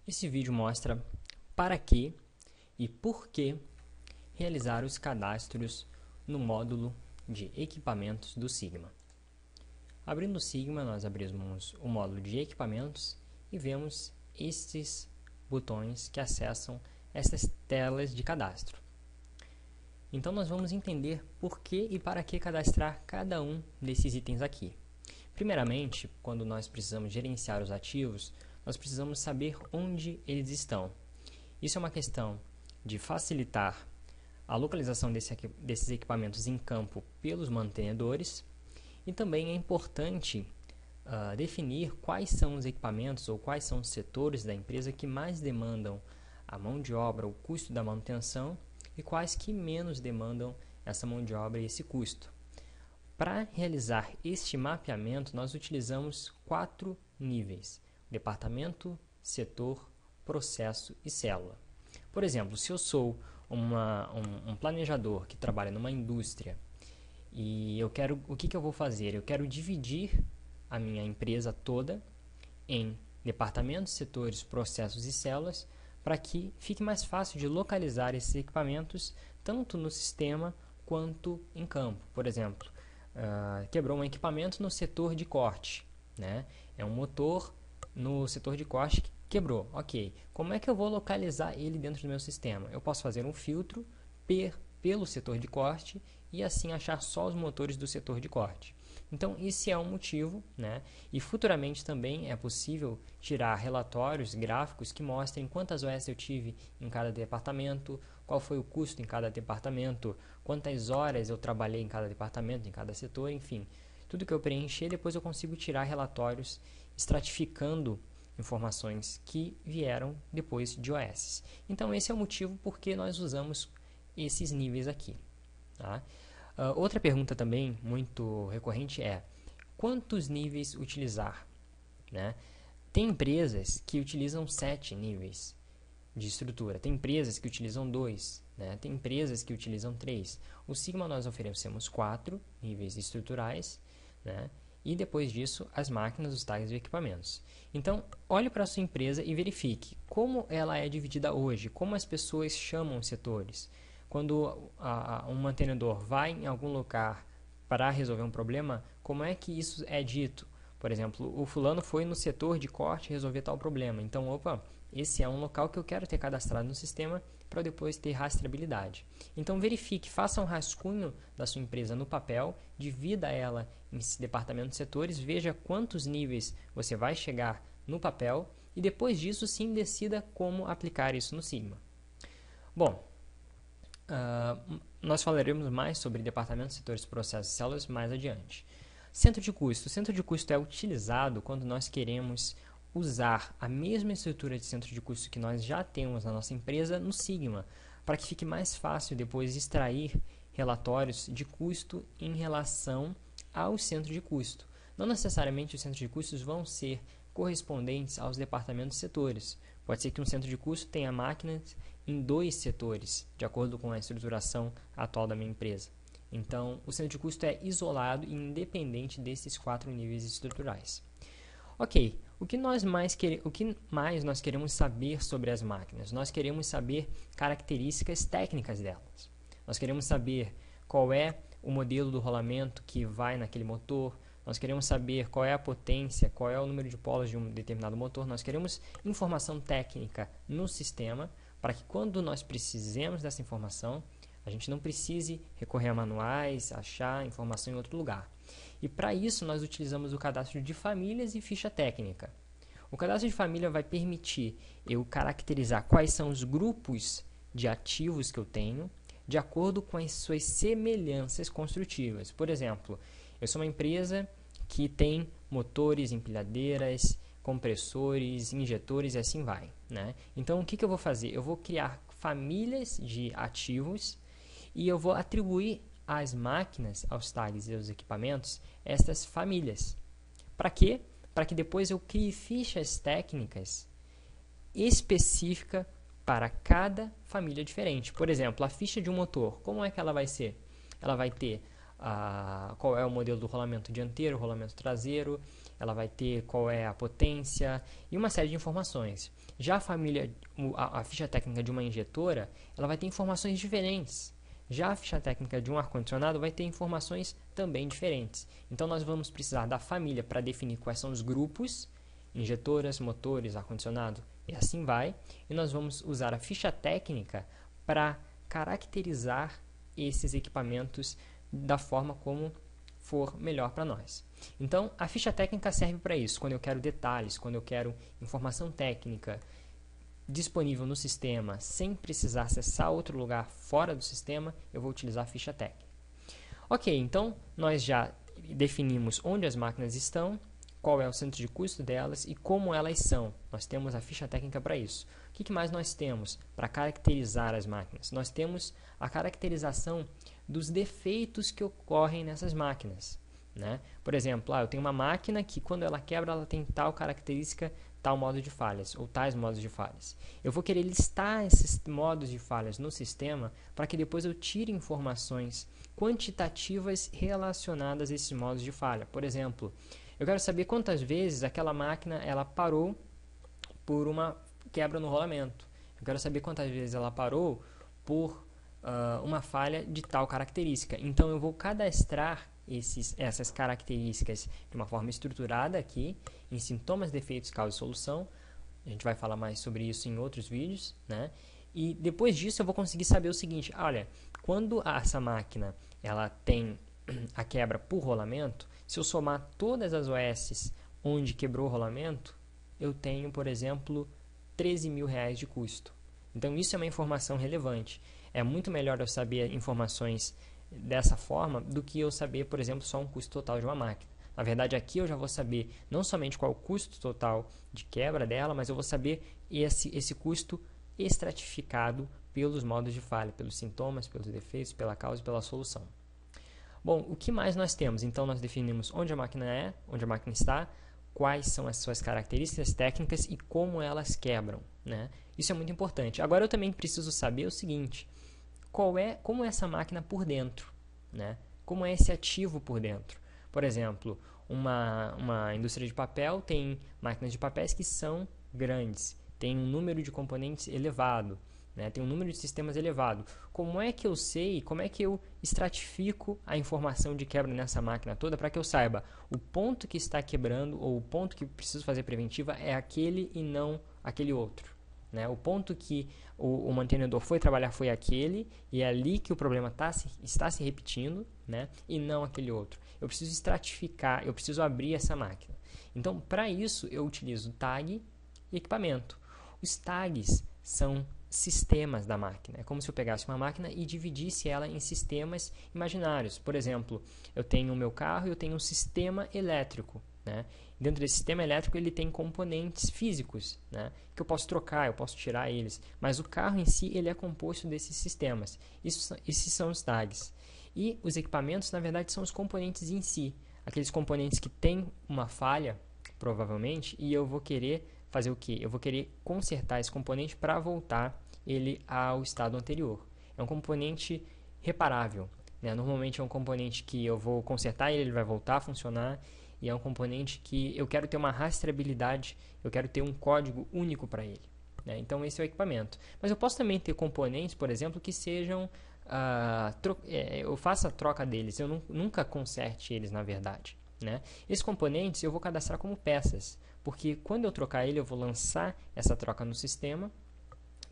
Esse vídeo mostra para que e por que realizar os cadastros no módulo de equipamentos do Sigma. Abrindo o Sigma, nós abrimos o módulo de equipamentos e vemos estes botões que acessam essas telas de cadastro. Então nós vamos entender por que e para que cadastrar cada um desses itens aqui. Primeiramente, quando nós precisamos gerenciar os ativos, nós precisamos saber onde eles estão. Isso é uma questão de facilitar a localização desses equipamentos em campo pelos mantenedores, e também é importante definir quais são os equipamentos ou quais são os setores da empresa que mais demandam a mão de obra, o custo da manutenção, e quais que menos demandam essa mão de obra e esse custo. Para realizar este mapeamento, nós utilizamos 4 níveis: departamento, setor, processo e célula. Por exemplo, se eu sou um planejador que trabalha numa indústria e o que eu vou fazer? Eu quero dividir a minha empresa toda em departamentos, setores, processos e células, para que fique mais fácil de localizar esses equipamentos tanto no sistema quanto em campo. Por exemplo, quebrou um equipamento no setor de corte, né? É um motor no setor de corte que quebrou. Ok, como é que eu vou localizar ele dentro do meu sistema? Eu posso fazer um filtro pelo setor de corte e assim achar só os motores do setor de corte. Então, esse é um motivo, né? E futuramente também é possível tirar relatórios gráficos que mostrem quantas OS eu tive em cada departamento, qual foi o custo em cada departamento, quantas horas eu trabalhei em cada departamento, em cada setor, enfim. Tudo que eu preencher, depois eu consigo tirar relatórios estratificando informações que vieram depois de OS. Então, esse é o motivo por que nós usamos esses níveis aqui. Tá? Outra pergunta também muito recorrente é: quantos níveis utilizar? Né? Tem empresas que utilizam 7 níveis de estrutura, tem empresas que utilizam 2, né? Tem empresas que utilizam 3. O Sigma nós oferecemos 4 níveis estruturais, né? E depois disso as máquinas, os tags e equipamentos. Então, olhe para a sua empresa e verifique como ela é dividida hoje, como as pessoas chamam os setores. Quando um mantenedor vai em algum lugar para resolver um problema, como é que isso é dito? Por exemplo, o fulano foi no setor de corte resolver tal problema. Então, opa, esse é um local que eu quero ter cadastrado no sistema para depois ter rastreabilidade. Então, verifique, faça um rascunho da sua empresa no papel, divida ela em departamentos e setores, veja quantos níveis você vai chegar no papel e depois disso sim decida como aplicar isso no Sigma. Bom, nós falaremos mais sobre departamentos, setores, processos e células mais adiante. Centro de custo. O centro de custo é utilizado quando nós queremos usar a mesma estrutura de centro de custo que nós já temos na nossa empresa no Sigma, para que fique mais fácil depois extrair relatórios de custo em relação ao centro de custo. Não necessariamente os centros de custos vão ser correspondentes aos departamentos e setores. Pode ser que um centro de custo tenha máquinas em 2 setores, de acordo com a estruturação atual da minha empresa. Então, o centro de custo é isolado e independente desses 4 níveis estruturais. Ok, o que mais nós queremos saber sobre as máquinas? Nós queremos saber características técnicas delas. Nós queremos saber qual é o modelo do rolamento que vai naquele motor. Nós queremos saber qual é a potência, qual é o número de polos de um determinado motor. Nós queremos informação técnica no sistema para que quando nós precisemos dessa informação, a gente não precise recorrer a manuais, achar informação em outro lugar. E para isso nós utilizamos o cadastro de famílias e ficha técnica. O cadastro de família vai permitir eu caracterizar quais são os grupos de ativos que eu tenho, de acordo com as suas semelhanças construtivas. Por exemplo, eu sou uma empresa que tem motores, empilhadeiras, compressores, injetores e assim vai, né? Então, o que eu vou fazer? Eu vou criar famílias de ativos e eu vou atribuir às máquinas, aos tags e aos equipamentos, estas famílias. Para quê? Para que depois eu crie fichas técnicas específicas para cada família diferente. Por exemplo, a ficha de um motor, como é que ela vai ser? Ela vai ter qual é o modelo do rolamento dianteiro, rolamento traseiro, ela vai ter qual é a potência e uma série de informações. Já a ficha técnica de uma injetora, ela vai ter informações diferentes. Já a ficha técnica de um ar-condicionado vai ter informações também diferentes. Então, nós vamos precisar da família para definir quais são os grupos, injetoras, motores, ar-condicionado e assim vai. E nós vamos usar a ficha técnica para caracterizar esses equipamentos da forma como for melhor para nós. Então, a ficha técnica serve para isso, quando eu quero detalhes, quando eu quero informação técnica disponível no sistema, sem precisar acessar outro lugar fora do sistema, eu vou utilizar a ficha técnica. Ok, então nós já definimos onde as máquinas estão, qual é o centro de custo delas e como elas são. Nós temos a ficha técnica para isso. O que mais nós temos para caracterizar as máquinas? Nós temos a caracterização dos defeitos que ocorrem nessas máquinas, né? Por exemplo, eu tenho uma máquina que quando ela quebra, ela tem tal característica, tal modo de falhas, ou tais modos de falhas. Eu vou querer listar esses modos de falhas no sistema para que depois eu tire informações quantitativas relacionadas a esses modos de falha. Por exemplo, eu quero saber quantas vezes aquela máquina ela parou por uma quebra no rolamento. Eu quero saber quantas vezes ela parou por uma falha de tal característica. Então, eu vou cadastrar essas características de uma forma estruturada aqui, em sintomas, defeitos, causa e solução. A gente vai falar mais sobre isso em outros vídeos, né? E depois disso eu vou conseguir saber o seguinte: olha, quando essa máquina ela tem a quebra por rolamento, se eu somar todas as OS onde quebrou o rolamento, eu tenho, por exemplo, R$13.000 de custo. Então, isso é uma informação relevante. É muito melhor eu saber informações dessa forma do que eu saber, por exemplo, só um custo total de uma máquina. Na verdade, aqui eu já vou saber não somente qual é o custo total de quebra dela, mas eu vou saber esse custo estratificado pelos modos de falha, pelos sintomas, pelos defeitos, pela causa e pela solução. Bom, o que mais nós temos? Então, nós definimos onde a máquina é, onde a máquina está, quais são as suas características técnicas e como elas quebram, né? Isso é muito importante. Agora, eu também preciso saber o seguinte: como é essa máquina por dentro, né? Como é esse ativo por dentro. Por exemplo, uma indústria de papel tem máquinas de papéis que são grandes, tem um número de componentes elevado, né? Tem um número de sistemas elevado. Como é que eu sei, como é que eu estratifico a informação de quebra nessa máquina toda para que eu saiba o ponto que está quebrando ou o ponto que preciso fazer preventiva é aquele e não aquele outro, né? O ponto que o mantenedor foi trabalhar foi aquele, e é ali que o problema está se repetindo, né? E não aquele outro. Eu preciso estratificar, eu preciso abrir essa máquina. Então, para isso, eu utilizo tag e equipamento. Os tags são sistemas da máquina. É como se eu pegasse uma máquina e dividisse ela em sistemas imaginários. Por exemplo, eu tenho o meu carro e eu tenho um sistema elétrico, né? Dentro desse sistema elétrico ele tem componentes físicos, né, que eu posso trocar, eu posso tirar eles, mas o carro em si ele é composto desses sistemas. Esses são os tags. E os equipamentos, na verdade, são os componentes em si, aqueles componentes que têm uma falha, provavelmente, e eu vou querer fazer o quê? Eu vou querer consertar esse componente para voltar ele ao estado anterior. É um componente reparável, né? Normalmente é um componente que eu vou consertar e ele vai voltar a funcionar. E é um componente que eu quero ter uma rastreabilidade, eu quero ter um código único para ele, né? Então, esse é o equipamento. Mas eu posso também ter componentes, por exemplo, que sejam... eu faço a troca deles, eu nunca conserte eles, na verdade, né? Esses componentes eu vou cadastrar como peças, porque quando eu trocar ele, eu vou lançar essa troca no sistema,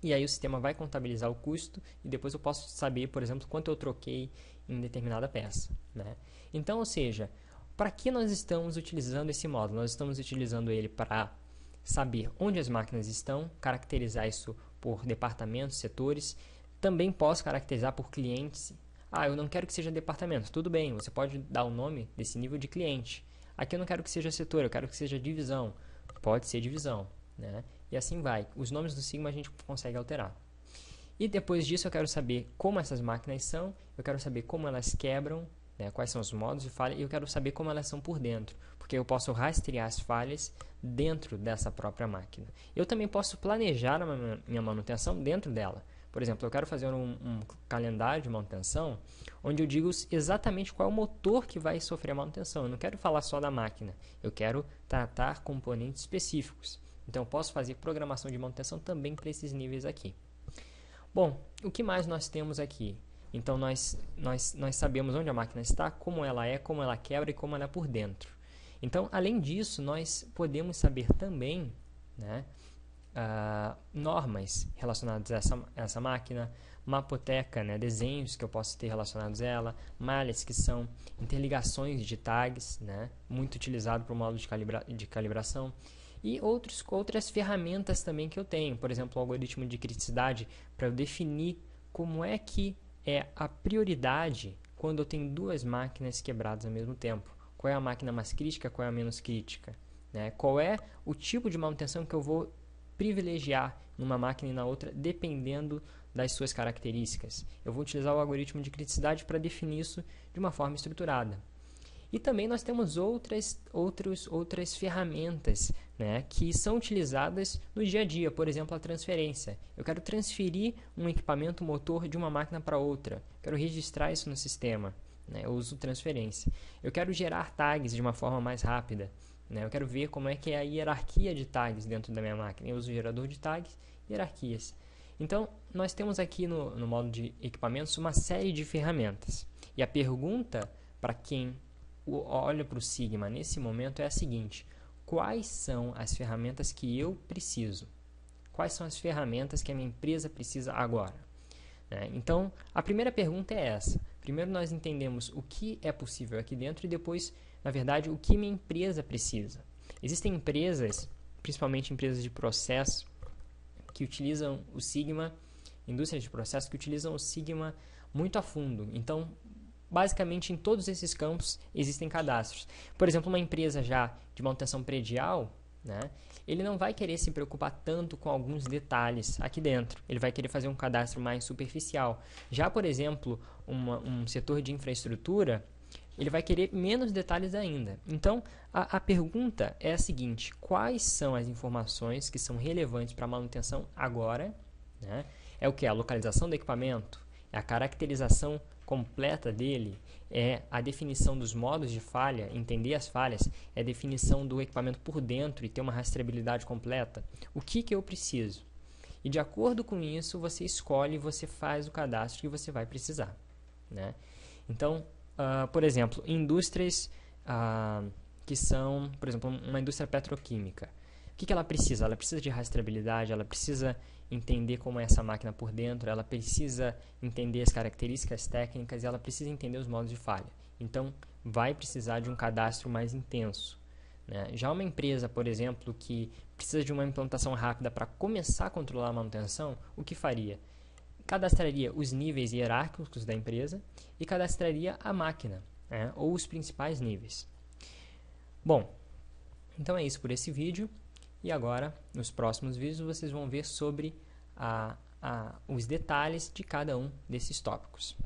e aí o sistema vai contabilizar o custo, e depois eu posso saber, por exemplo, quanto eu troquei em determinada peça, né? Então, ou seja... Para que nós estamos utilizando esse módulo? Nós estamos utilizando ele para saber onde as máquinas estão, caracterizar isso por departamentos, setores. Também posso caracterizar por clientes. Eu não quero que seja departamento. Tudo bem, você pode dar o nome desse nível de cliente. Aqui eu não quero que seja setor, eu quero que seja divisão. Pode ser divisão, né? E assim vai. Os nomes do Sigma a gente consegue alterar. E depois disso eu quero saber como essas máquinas são, eu quero saber como elas quebram, né, quais são os modos de falha, e eu quero saber como elas são por dentro, porque eu posso rastrear as falhas dentro dessa própria máquina. Eu também posso planejar a minha manutenção dentro dela. Por exemplo, eu quero fazer um calendário de manutenção onde eu digo exatamente qual é o motor que vai sofrer a manutenção. Eu não quero falar só da máquina, eu quero tratar componentes específicos. Então, eu posso fazer programação de manutenção também para esses níveis aqui. Bom, o que mais nós temos aqui? Então, nós sabemos onde a máquina está, como ela quebra e como ela é por dentro. Então, além disso, nós podemos saber também, né, normas relacionadas a essa máquina, mapoteca, né, desenhos que eu posso ter relacionados a ela, malhas, que são interligações de tags, né, muito utilizado para o modo de calibração, e outras ferramentas também que eu tenho, por exemplo, o algoritmo de criticidade, para eu definir como é que é a prioridade quando eu tenho duas máquinas quebradas ao mesmo tempo. Qual é a máquina mais crítica, qual é a menos crítica, né? Qual é o tipo de manutenção que eu vou privilegiar numa máquina e na outra, dependendo das suas características. Eu vou utilizar o algoritmo de criticidade para definir isso de uma forma estruturada. E também nós temos outras ferramentas, né, que são utilizadas no dia a dia, por exemplo, a transferência. Eu quero transferir um equipamento motor de uma máquina para outra, quero registrar isso no sistema, né, eu uso transferência. Eu quero gerar tags de uma forma mais rápida, né, eu quero ver como é que é a hierarquia de tags dentro da minha máquina. Eu uso gerador de tags, hierarquias. Então, nós temos aqui no módulo de equipamentos uma série de ferramentas. E a pergunta para quem olha para o Sigma nesse momento é a seguinte: quais são as ferramentas que eu preciso? Quais são as ferramentas que a minha empresa precisa agora? Então, a primeira pergunta é essa. Primeiro nós entendemos o que é possível aqui dentro e depois, na verdade, o que minha empresa precisa. Existem empresas, principalmente empresas de processo, que utilizam o Sigma, indústrias de processo que utilizam o Sigma muito a fundo. Então, basicamente, em todos esses campos existem cadastros. Por exemplo, uma empresa já de manutenção predial, né, ele não vai querer se preocupar tanto com alguns detalhes aqui dentro. Ele vai querer fazer um cadastro mais superficial. Já, por exemplo, um setor de infraestrutura, ele vai querer menos detalhes ainda. Então, a pergunta é a seguinte: quais são as informações que são relevantes para a manutenção agora? Né? É o que? A localização do equipamento? É a caracterização completa dele? É a definição dos modos de falha, entender as falhas? É a definição do equipamento por dentro e ter uma rastreabilidade completa? O que eu preciso? E de acordo com isso, você escolhe, você faz o cadastro que você vai precisar, né? Então, por exemplo, indústrias que são, por exemplo, uma indústria petroquímica. O que ela precisa? Ela precisa de rastreabilidade, ela precisa entender como é essa máquina por dentro, ela precisa entender as características técnicas e ela precisa entender os modos de falha. Então, vai precisar de um cadastro mais intenso, né? Já uma empresa, por exemplo, que precisa de uma implantação rápida para começar a controlar a manutenção, o que faria? Cadastraria os níveis hierárquicos da empresa e cadastraria a máquina, né, ou os principais níveis. Bom, então é isso por esse vídeo. E agora, nos próximos vídeos, vocês vão ver sobre os detalhes de cada um desses tópicos.